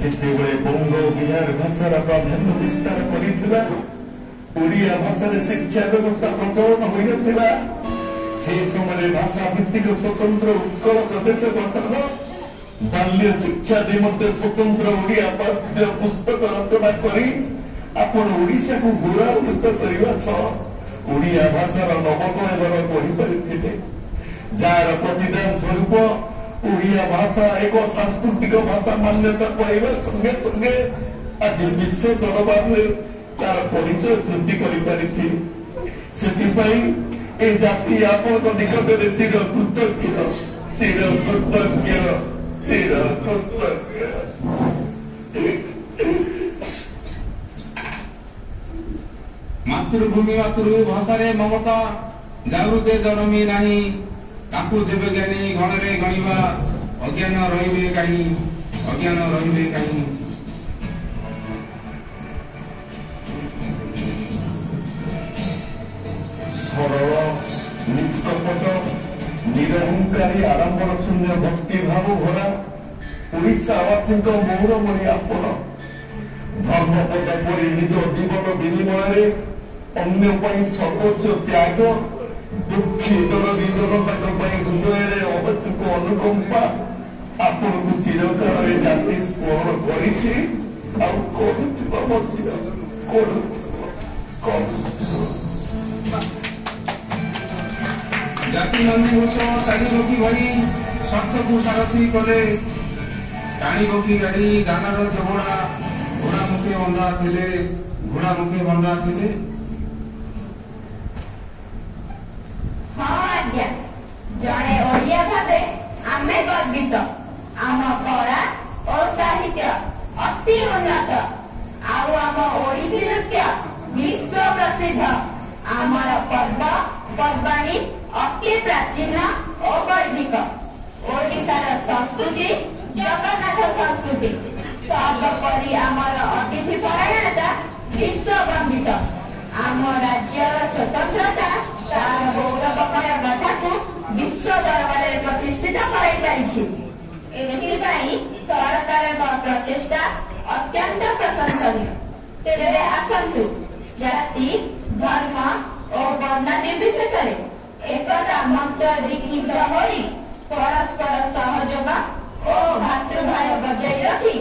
जितेबले बंग बिहार भाषार प्राधान्य विस्तार करिथिला ओडिया भाषा शिक्षा व्यवस्था प्रचलन होई नथिला से समय भाषा भित्तिक स्वतंत्र उत्कल प्रदेश गठन बाल्य शिक्षा निमंते स्वतंत्र ओडिया पाठ्य पुस्तक रचना करी आपण ओडिशा को गौरवान्वित करने सह ओडिया भाषार नवकलेवर पढ़ी पारिथिले जार प्रतिदान स्वरूप ओडिया भाषा एक सांस्कृतिक भाषा मान्यता पाइबा संगे संगे आज विश्व दरबार में तार परिचय सृष्टि कर पारिछि सेतिपई ए जाति आपन निकट में चिर कृतज्ञ चिर कृतज्ञ चिर कृतज्ञ मातृभूमि मातृभाषा रे ममता जागृते जनमी नाही ताकू देवे ज्ञानी गणरे गणिबा अज्ञान रहिबे काई अज्ञान रहिबे काई सरल निष्कपट निरहंकारी आडंबर शून्य भक्ति भाव भरा ओडिशावासी मौरमणि आपण धर्मपद परि निज जीवन विनिमय अन्य सर्वोच्च त्याग दुखी दरदी जनता हृदय अवैतुक अनुकंपा आपण को चिरकाल जाति स्मरण जाति नंदीघोष चाली रोगी भई स्वार्थ को सारथी कले टाणी रोगी गाड़ी गानार जोड़ा घोड़ा मुखे बंधा थिले घोड़ा मुखे बंधा थिले जड़े ओडिया भावे आमे गर्वित आम कला और साहित्य अति उन्नत आउ आम ओडिसी नृत्य विश्व प्रसिद्ध आमर पर्व पर्वाणी अति प्राचीन और वैदिक ओडिशार संस्कृति जगन्नाथ संस्कृति सर्वोपरि आमर अतिथि परायणता विश्व वंदित आम राज्यर स्वतंत्रता तार गौरवमय गाथा को विश्व दरबार में प्रतिष्ठित कराई पारिछि एथिपाई सरकार प्रचेष्टा अत्यंत प्रशंसनीय तेरे आसंतु जाति धर्म और वर्ण निर्विशेष एकता मंत्र दीक्षित होई परस्पर सहयोग और भातृभाव बजाय रखी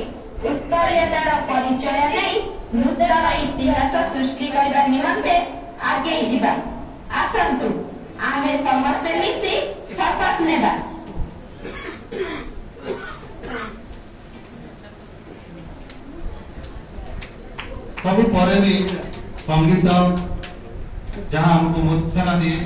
उत्तरीयतार परिचय नहीं नूतन इतिहास सृष्टि करने निमंते आगे जीवा आसंतु आमे समस्त मिसी शपथ नेबा सब पर भी संगीत जहाँ हमको मुत्सना दिए